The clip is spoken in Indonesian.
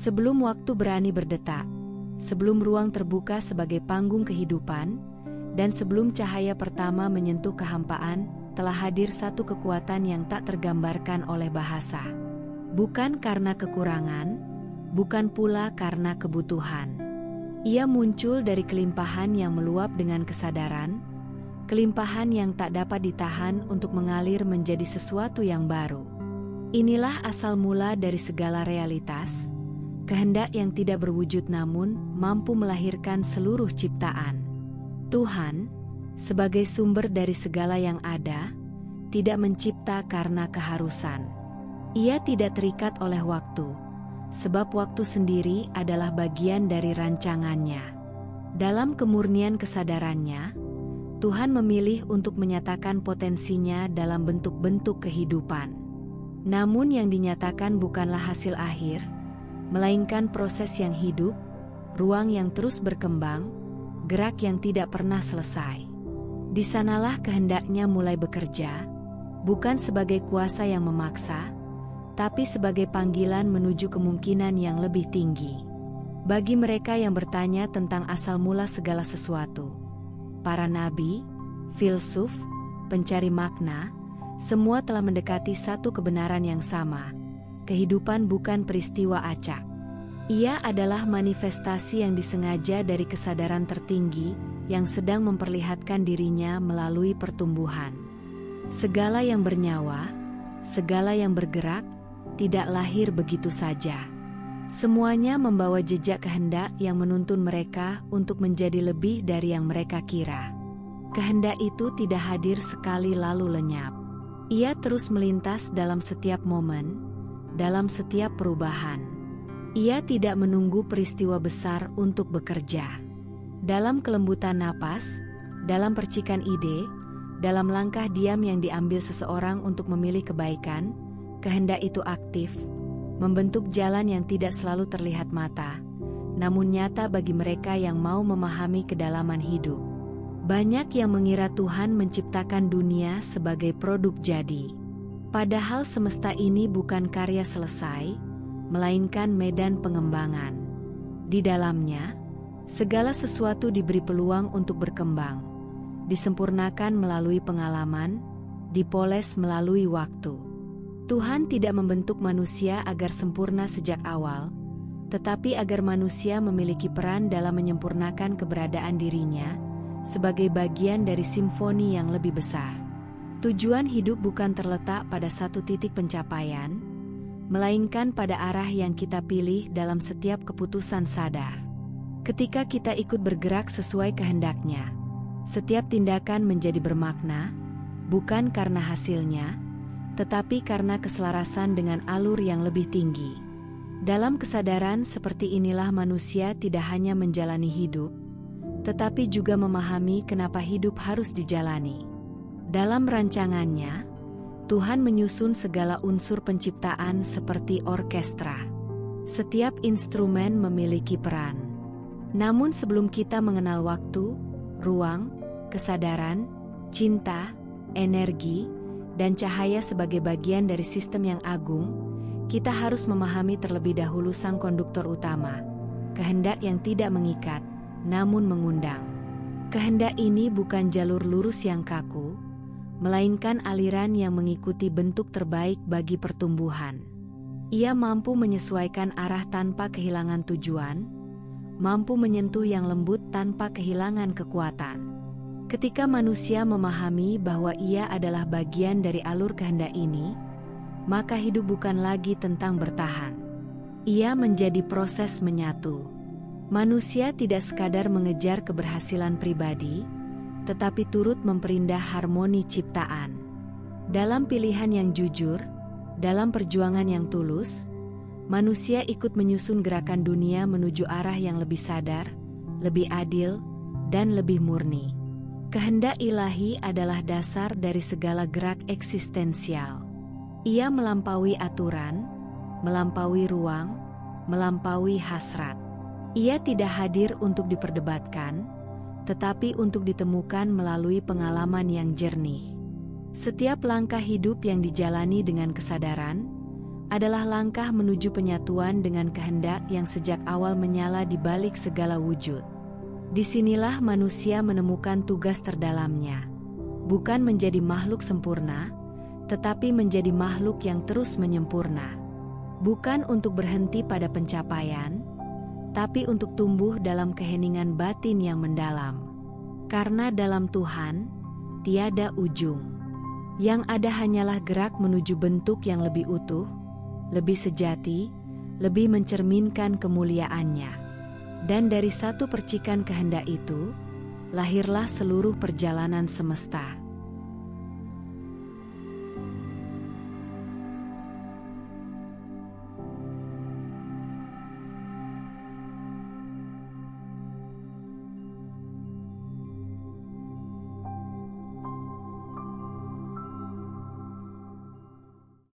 Sebelum waktu berani berdetak, sebelum ruang terbuka sebagai panggung kehidupan, dan sebelum cahaya pertama menyentuh kehampaan, telah hadir satu kekuatan yang tak tergambarkan oleh bahasa. Bukan karena kekurangan, bukan pula karena kebutuhan. Ia muncul dari kelimpahan yang meluap dengan kesadaran, kelimpahan yang tak dapat ditahan untuk mengalir menjadi sesuatu yang baru. Inilah asal mula dari segala realitas, kehendak yang tidak berwujud namun mampu melahirkan seluruh ciptaan. Tuhan, sebagai sumber dari segala yang ada, tidak mencipta karena keharusan. Ia tidak terikat oleh waktu, sebab waktu sendiri adalah bagian dari rancangannya. Dalam kemurnian kesadarannya, Tuhan memilih untuk menyatakan potensinya dalam bentuk-bentuk kehidupan. Namun yang dinyatakan bukanlah hasil akhir, melainkan proses yang hidup, ruang yang terus berkembang, gerak yang tidak pernah selesai. Di sanalah kehendaknya mulai bekerja, bukan sebagai kuasa yang memaksa, tapi sebagai panggilan menuju kemungkinan yang lebih tinggi. Bagi mereka yang bertanya tentang asal mula segala sesuatu, para nabi, filsuf, pencari makna, semua telah mendekati satu kebenaran yang sama. Kehidupan bukan peristiwa acak. Ia adalah manifestasi yang disengaja dari kesadaran tertinggi yang sedang memperlihatkan dirinya melalui pertumbuhan. Segala yang bernyawa, segala yang bergerak, tidak lahir begitu saja. Semuanya membawa jejak kehendak yang menuntun mereka untuk menjadi lebih dari yang mereka kira. Kehendak itu tidak hadir sekali lalu lenyap. Ia terus melintas dalam setiap momen, dalam setiap perubahan. Ia tidak menunggu peristiwa besar untuk bekerja. Dalam kelembutan napas, dalam percikan ide, dalam langkah diam yang diambil seseorang untuk memilih kebaikan, kehendak itu aktif, membentuk jalan yang tidak selalu terlihat mata, namun nyata bagi mereka yang mau memahami kedalaman hidup. Banyak yang mengira Tuhan menciptakan dunia sebagai produk jadi. Padahal semesta ini bukan karya selesai, melainkan medan pengembangan. Di dalamnya, segala sesuatu diberi peluang untuk berkembang, disempurnakan melalui pengalaman, dipoles melalui waktu. Tuhan tidak membentuk manusia agar sempurna sejak awal, tetapi agar manusia memiliki peran dalam menyempurnakan keberadaan dirinya, sebagai bagian dari simfoni yang lebih besar. Tujuan hidup bukan terletak pada satu titik pencapaian, melainkan pada arah yang kita pilih dalam setiap keputusan sadar. Ketika kita ikut bergerak sesuai kehendaknya, setiap tindakan menjadi bermakna, bukan karena hasilnya, tetapi karena keselarasan dengan alur yang lebih tinggi. Dalam kesadaran seperti inilah manusia tidak hanya menjalani hidup, tetapi juga memahami kenapa hidup harus dijalani. Dalam rancangannya, Tuhan menyusun segala unsur penciptaan seperti orkestra. Setiap instrumen memiliki peran. Namun sebelum kita mengenal waktu, ruang, kesadaran, cinta, energi, dan cahaya sebagai bagian dari sistem yang agung, kita harus memahami terlebih dahulu sang konduktor utama, kehendak yang tidak mengikat, namun mengundang. Kehendak ini bukan jalur lurus yang kaku, melainkan aliran yang mengikuti bentuk terbaik bagi pertumbuhan. Ia mampu menyesuaikan arah tanpa kehilangan tujuan, mampu menyentuh yang lembut tanpa kehilangan kekuatan. Ketika manusia memahami bahwa ia adalah bagian dari alur kehendak ini, maka hidup bukan lagi tentang bertahan. Ia menjadi proses menyatu. Manusia tidak sekadar mengejar keberhasilan pribadi, tetapi turut memperindah harmoni ciptaan. Dalam pilihan yang jujur, dalam perjuangan yang tulus, manusia ikut menyusun gerakan dunia menuju arah yang lebih sadar, lebih adil, dan lebih murni. Kehendak ilahi adalah dasar dari segala gerak eksistensial. Ia melampaui aturan, melampaui ruang, melampaui hasrat. Ia tidak hadir untuk diperdebatkan, tetapi untuk ditemukan melalui pengalaman yang jernih. Setiap langkah hidup yang dijalani dengan kesadaran, adalah langkah menuju penyatuan dengan kehendak yang sejak awal menyala di balik segala wujud. Disinilah manusia menemukan tugas terdalamnya. Bukan menjadi makhluk sempurna, tetapi menjadi makhluk yang terus menyempurna. Bukan untuk berhenti pada pencapaian, tapi untuk tumbuh dalam keheningan batin yang mendalam. Karena dalam Tuhan, tiada ujung. Yang ada hanyalah gerak menuju bentuk yang lebih utuh, lebih sejati, lebih mencerminkan kemuliaannya. Dan dari satu percikan kehendak itu, lahirlah seluruh perjalanan semesta.